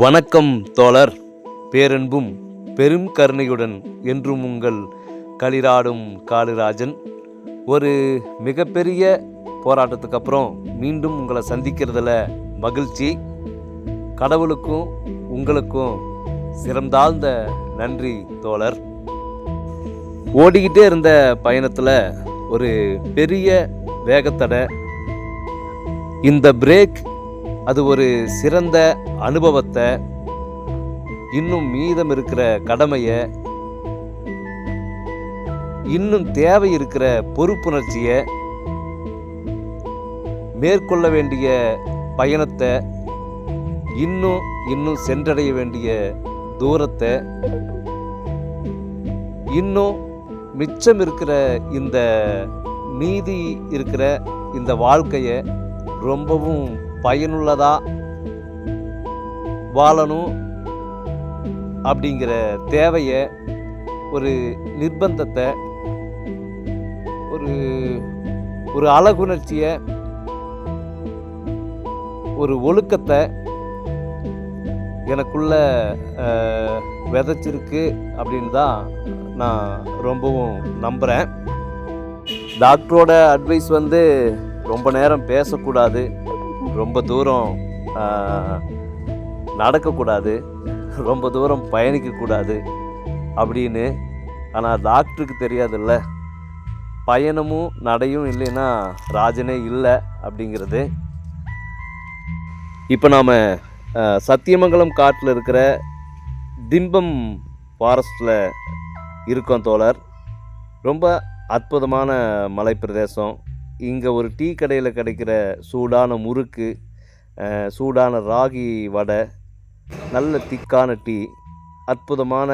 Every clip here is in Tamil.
வணக்கம் தோழர். பேரன்பும் பெரும் கருணையுடன் என்றும் உங்கள் களிராடும் காளிராஜன். ஒரு மிகப்பெரிய போராட்டத்துக்கு அப்புறம் மீண்டும் உங்களை சந்திக்கிறதுல மகிழ்ச்சி. கடவுளுக்கும் உங்களுக்கும் சிறந்தாழ்ந்த நன்றி தோழர். ஓடிக்கிட்டே இருந்த பயணத்தில் ஒரு பெரிய வேகத்தடை. இந்த பிரேக் அது ஒரு சிறந்த அனுபவத்தை, இன்னும் மீதம் இருக்கிற கடமையை, இன்னும் தேவை இருக்கிற பொறுப்புணர்ச்சியை, மேற்கொள்ள வேண்டிய பயணத்தை, இன்னும் சென்றடைய வேண்டிய தூரத்தை, இன்னும் மிச்சம் இருக்கிற இந்த மீதி இருக்கிற இந்த வாழ்க்கையை ரொம்பவும் பயனுள்ளதாக வாழணும் அப்படிங்கிற தேவையை, ஒரு நிர்பந்தத்தை, ஒரு அழகுணர்ச்சியை, ஒரு ஒழுக்கத்தை எனக்குள்ள விதைச்சிருக்கு அப்படின்னு தான் நான் ரொம்பவும் நம்புகிறேன். டாக்டரோட அட்வைஸ் ரொம்ப நேரம் பேசக்கூடாது, ரொம்ப தூரம் நடக்கக்கூடாது, ரொம்ப தூரம் பயணிக்கக்கூடாது அப்படின்னு. ஆனால் டாக்டருக்கு தெரியாதுல்ல, பயணமும் நடையும் இல்லைன்னா ராஜனே இல்லை அப்படிங்கிறது. இப்போ நாம் சத்தியமங்கலம் காட்டில் இருக்கிற திம்பம் ஃபாரஸ்ட்டில் இருக்கோம் தோழர். ரொம்ப அற்புதமான மலை பிரதேசம். இங்கே ஒரு டீ கடையில் கிடைக்கிற சூடான முறுக்கு, சூடான ராகி வடை, நல்ல திக்கான டீ, அற்புதமான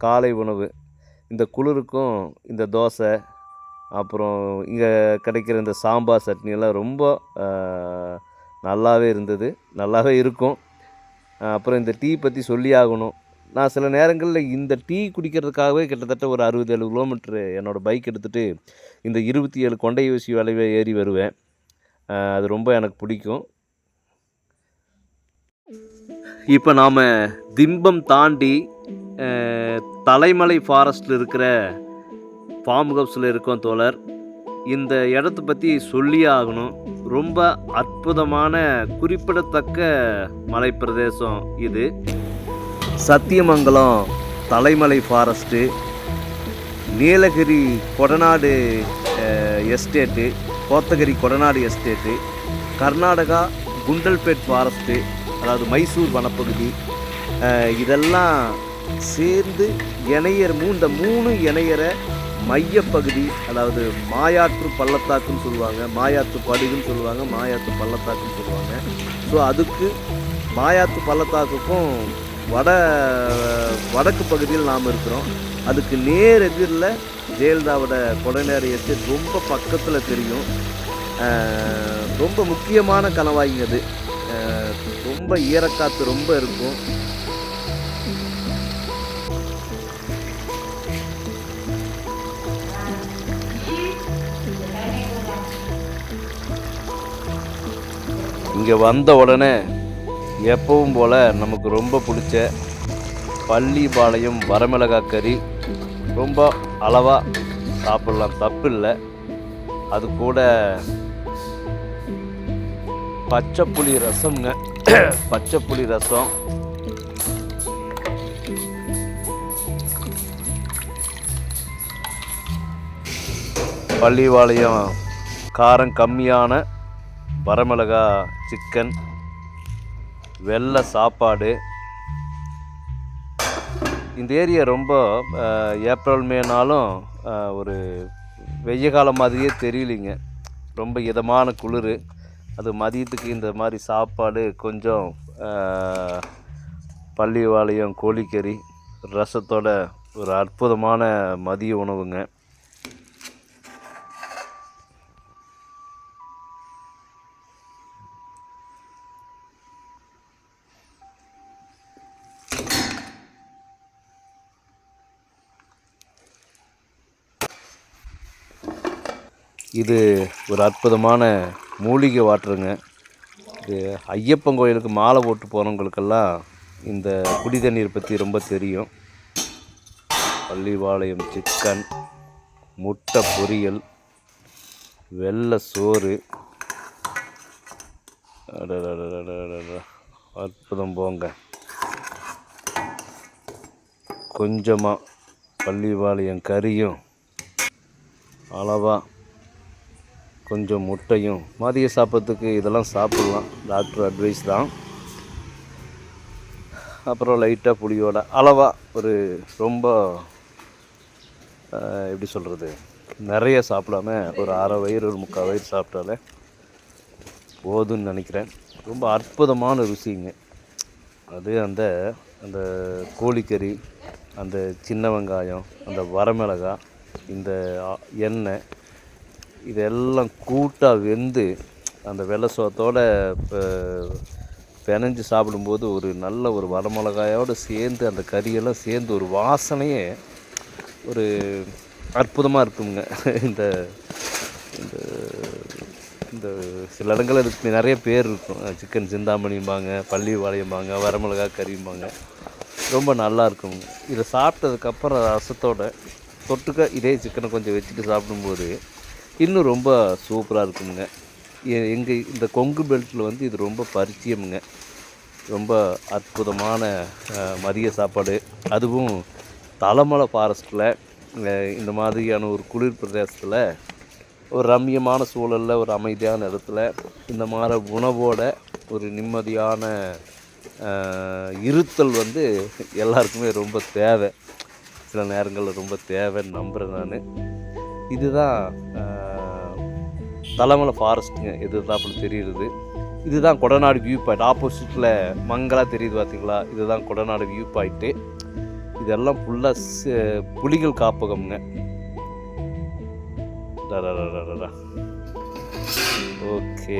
காலை உணவு. இந்த குளிருக்கும் இந்த தோசை, அப்புறம் இங்கே கிடைக்கிற இந்த சாம்பார் சட்னியெல்லாம் ரொம்ப நல்லாவே இருந்தது, நல்லாவே இருக்கும். அப்புறம் இந்த டீ பற்றி சொல்லி ஆகணும். நான் சில நேரங்களில் இந்த டீ குடிக்கிறதுக்காகவே கிட்டத்தட்ட ஒரு 60-70 கிலோமீட்ரு என்னோடய பைக் எடுத்துகிட்டு இந்த 27 கொண்டை ஊசி வளைவை ஏறி வருவேன். அது ரொம்ப எனக்கு பிடிக்கும். இப்போ நாம் திம்பம் தாண்டி தலைமலை ஃபாரஸ்ட்டில் இருக்கிற ஃபார்ம் ஹவுஸில் இருக்கோம் தோழர். இந்த இடத்த பற்றி சொல்லியே ஆகணும். ரொம்ப அற்புதமான குறிப்பிடத்தக்க மலை பிரதேசம் இது. Sathyamangalam Thalaimalai forest, Nilgiri Kodanad estate, Kotagiri Kodanad estate, Karnataka Gundlupet forest, அதாவது மைசூர் வனப்பகுதி, இதெல்லாம் சேர்ந்து இந்த மூணு இணையிற மையப்பகுதி, அதாவது மாயாற்று பள்ளத்தாக்குன்னு சொல்லுவாங்க, மாயாற்று படுகுன்னு சொல்லுவாங்க, மாயாற்று பள்ளத்தாக்குன்னு சொல்லுவாங்க. ஸோ அதுக்கு மாயாற்று பள்ளத்தாக்குக்கும் வடக்கு பகுதியில் நாம் இருக்கிறோம். அதுக்கு நேர் எதிரில் ஜெயலலிதாவோட கொடைநேர எஸ்டேட் ரொம்ப பக்கத்தில் தெரியும். ரொம்ப முக்கியமான கணவாய்ங்க அது. ரொம்ப ஈரக்காற்று ரொம்ப இருக்கும். இங்கே வந்த உடனே எப்பவும் போல் நமக்கு ரொம்ப பிடிச்ச பள்ளிப்பாளையம் வரமிளகாய் கறி ரொம்ப அளவாக சாப்பிட்லாம், தப்பு இல்லை. அது கூட பச்சைப்புளி ரசம்ங்க, பச்சைப்புளி ரசம். பள்ளிப்பாளையம் காரம் கம்மியான வரமிளகாய் சிக்கன், வெள்ளை சாப்பாடு. இந்த ஏரியா ரொம்ப ஏப்ரல் மேனாலும் ஒரு வெய்ய காலம் மாதிரியே தெரியலிங்க. ரொம்ப இதமான குளிர். அது மதியத்துக்கு இந்த மாதிரி சாப்பாடு, கொஞ்சம் பள்ளிப்பாளையம் கோழிக்கறி ரசத்தோட ஒரு அற்புதமான மதிய உணவுங்க. இது ஒரு அற்புதமான மூலிகை வாட்டருங்க. இது ஐயப்பன் கோயிலுக்கு மாலை போட்டு போனவங்களுக்கெல்லாம் இந்த குடி தண்ணீர் பற்றி ரொம்ப தெரியும். பள்ளிபாளையம் சிக்கன், முட்டை பொரியல், வெள்ளை சோறு, அற்புதம் போங்க. கொஞ்சமாக பள்ளிபாளையம் கறியும், அளவாக கொஞ்சம் முட்டையும். மதிய சாப்பிட்றதுக்கு இதெல்லாம் சாப்பிட்லாம், டாக்டர் அட்வைஸ் தான். அப்புறம் லைட்டாக புளியோட அளவாக ஒரு ரொம்ப எப்படி சொல்கிறது, நிறைய சாப்பிடாம ஒரு அரை வயிறு ஒரு முக்கால் வயிறு சாப்பிட்டாலே போதுன்னு நினைக்கிறேன். ரொம்ப அற்புதமான ருசிங்க அது. அந்த அந்த கோழிக்கறி, அந்த சின்ன வெங்காயம், அந்த வரமிளகாய், இந்த எண்ணெய், இதெல்லாம் கூட்டாக வெந்து அந்த வெள்ளை சோத்தோடு பிணைஞ்சு சாப்பிடும்போது ஒரு நல்ல ஒரு வரமிளகாயோடு சேர்ந்து அந்த கறியெல்லாம் சேர்ந்து ஒரு வாசனையே ஒரு அற்புதமாக இருக்குங்க. இந்த இந்த இந்த சில இடங்களில் இதுக்கு நிறைய பேர் இருக்கும். சிக்கன் சிந்தாமணிம்பாங்க, பள்ளி வாழையம்பாங்க, வரமிளகா கறிம்பாங்க. ரொம்ப நல்லா இருக்குங்க. இதை சாப்பிட்டதுக்கப்புறம் ரசத்தோட தொட்டுக்க இதே சிக்கனை கொஞ்சம் வச்சுட்டு சாப்பிடும்போது இன்னும் ரொம்ப சூப்பராக இருக்குங்க. எங்கள் இந்த கொங்கு பெல்ட்டில் வந்து இது ரொம்ப பரிச்சயமுங்க. ரொம்ப அற்புதமான மதிய சாப்பாடு. அதுவும் தலமலை ஃபாரஸ்ட்டில் இந்த மாதிரியான ஒரு குளிர் பிரதேசத்தில் ஒரு ரம்மியமான சூழலில் ஒரு அமைதியான இடத்துல இந்த மாதிரி உணவோட ஒரு நிம்மதியான இருத்தல் வந்து எல்லாருக்குமே ரொம்ப தேவை. சில நேரங்களில் ரொம்ப தேவைன்னு நம்புகிறேன் நான். இதுதான் தலமலை ஃபாரஸ்ட்டுங்க. எதிர்த்தாப்புல தெரியுது. இதுதான் கொடநாடு வியூ பாயிண்ட். ஆப்போசிட்டில் மங்களாக தெரியுது பார்த்தீங்களா, இதுதான் கொடநாடு வியூ பாயிண்ட்டு. இதெல்லாம் ஃபுல்லாக புலிகள் காப்பகம்ங்க. ஓகே,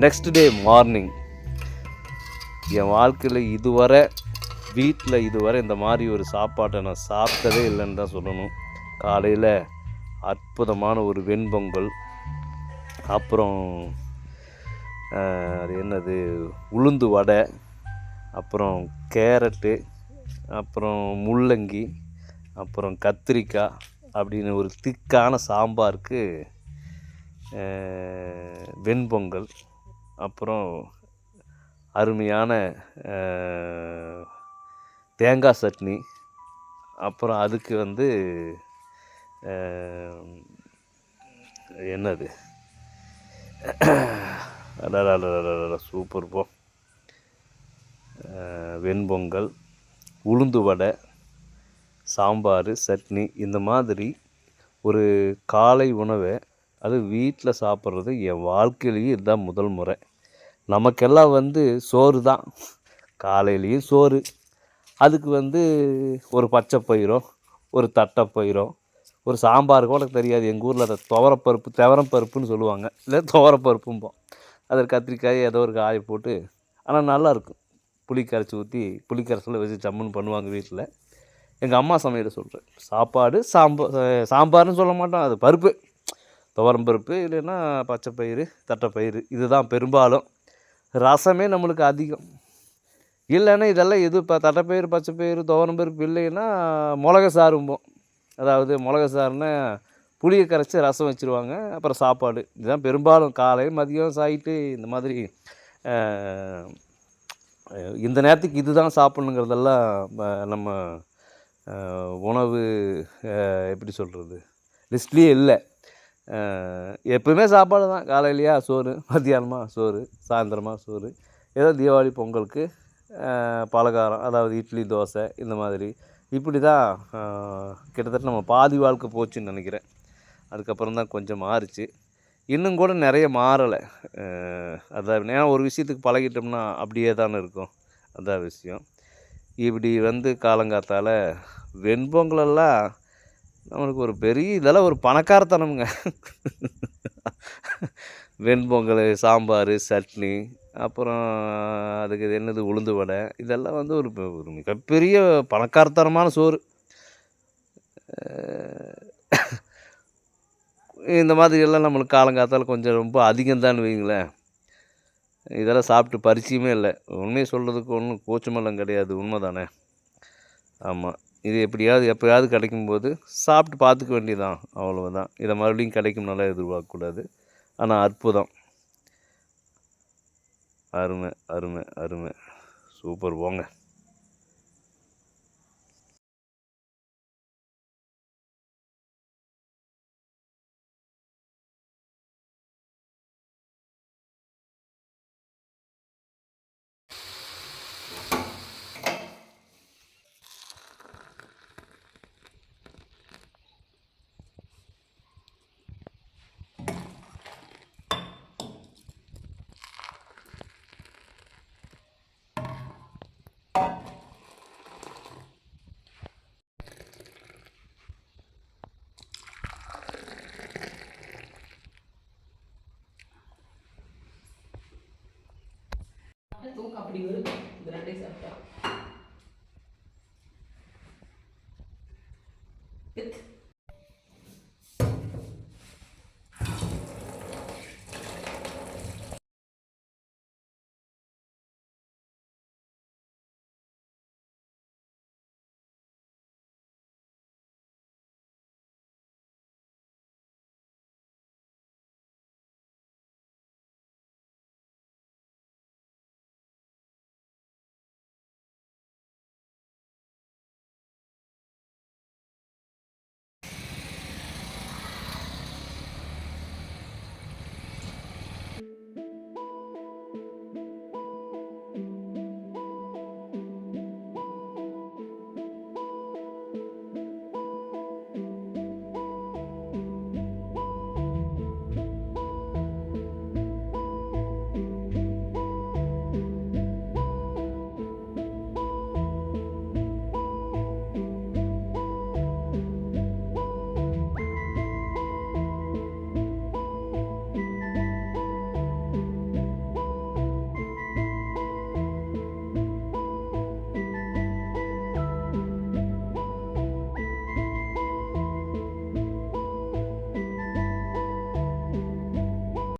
நெக்ஸ்ட் டே மார்னிங் என் வாழ்க்கையில் வீட்டில் இதுவரை இந்த மாதிரி ஒரு சாப்பாட்டை நான் சாப்பிட்டதே இல்லைன்னு தான் சொல்லணும். காலையில் அற்புதமான ஒரு வெண்பொங்கல், அப்புறம் அது என்னது உளுந்து வடை, அப்புறம் கேரட்டு, அப்புறம் முள்ளங்கி, அப்புறம் கத்திரிக்காய் அப்படின்னு ஒரு திக்கான சாம்பாருக்கு வெண்பொங்கல், அப்புறம் அருமையான தேங்காய் சட்னி, அப்புறம் அதுக்கு வந்து என்னது சூப்பர் போ, வெண்பொங்கல், உளுந்து வடை, சாம்பார், சட்னி. இந்த மாதிரி ஒரு காலை உணவை அது வீட்டில் சாப்பிட்றது என் வாழ்க்கையிலேயே இதுதான் முதல் முறை. நமக்கெல்லாம் வந்து சோறு தான், காலையிலையும் சோறு, அதுக்கு வந்து ஒரு பச்சை பயிரோ ஒரு தட்டைப்பயிரோ ஒரு சாம்பார் கூட தெரியாது. எங்கள் ஊரில் அதை துவரம் பருப்புன்னு சொல்லுவாங்க, இல்லை துவரப்பருப்பும்போம். அதில் கத்திரிக்காய் ஏதோ ஒரு காயை போட்டு, ஆனால் நல்லாயிருக்கும். புளி கரைச்சி ஊற்றி புளிக்கரைசலில் வச்சு ஜம்முன்னு பண்ணுவாங்க வீட்டில். எங்கள் அம்மா சமையல் சொல்கிறேன். சாப்பாடு சாம்பார்னு சொல்ல மாட்டோம், அது பருப்பு, துவரம் பருப்பு, இல்லைன்னா பச்சை பயிறு, தட்டைப்பயிறு, இதுதான் பெரும்பாலும். ரசமே நம்மளுக்கு அதிகம். இல்லைன்னா இதெல்லாம் எது இப்போ தட்டைப்பயிறு, பச்சை பயிறு, துவரம் பருப்பு இல்லைன்னா மிளகா சாறும்போம். அதாவது மிளகா சாறுன்னா புளியை கரைச்சி ரசம் வச்சுருவாங்க, அப்புறம் சாப்பாடு. இதுதான் பெரும்பாலும் காலை மதியம் சாயிட்டு இந்த மாதிரி இந்த நேரத்துக்கு இது தான் சாப்பிட்ணுங்கிறதெல்லாம் நம்ம உணவு எப்படி சொல்கிறது லிஸ்ட்லேயே இல்லை. எப்பவுமே சாப்பாடு தான். காலையிலையா சோறு, மத்தியானமாக சோறு, சாயந்தரமாக சோறு, ஏதோ தீபாவளி பொங்கலுக்கு பலகாரம், அதாவது இட்லி தோசை, இந்த மாதிரி இப்படி தான் கிட்டத்தட்ட நம்ம பாதி வாழ்க்கை போச்சுன்னு நினைக்கிறேன். அதுக்கப்புறம் தான் கொஞ்சம் மாறிச்சு. இன்னும் கூட நிறைய மாறலை. அதான் ஏன்னா ஒரு விஷயத்துக்கு பழகிட்டோம்னா அப்படியே தானே இருக்கும். அதான் விஷயம். இப்படி வந்து காலங்காத்தால் வெண்பொங்கலெல்லாம் நம்மளுக்கு ஒரு பெரிய இதெல்லாம் ஒரு பணக்காரத்தனமுங்க. வெண்பொங்கல், சாம்பார், சட்னி, அப்புறம் அதுக்கு இது என்னது உளுந்து வடை, இதெல்லாம் வந்து ஒரு மிகப்பெரிய பணக்காரத்தனமான சோறு. இந்த மாதிரி எல்லாம் நம்மளுக்கு காலங்காத்தால் கொஞ்சம் ரொம்ப அதிகம்தான்னு வைங்களேன். இதெல்லாம் சாப்பிட்டு பரிச்சயமே இல்லை. உண்மையை சொல்கிறதுக்கு ஒன்றும் கூச்சமெல்லாம் கிடையாது. உண்மை தானே? ஆமாம். இது எப்பயாவது கிடைக்கும்போது சாப்பிட்டு பார்த்துக்க வேண்டியதுதான், அவ்வளவுதான். இதை மறுபடியும் கிடைக்கும்னாலாம் எதிர்பார்க்கக்கூடாது. ஆனால் அற்புதம். அருமை அருமை அருமை. சூப்பர் போங்க. தூக்கம் அப்படி வருது இந்த ரெண்டே சாப்பிட்டா.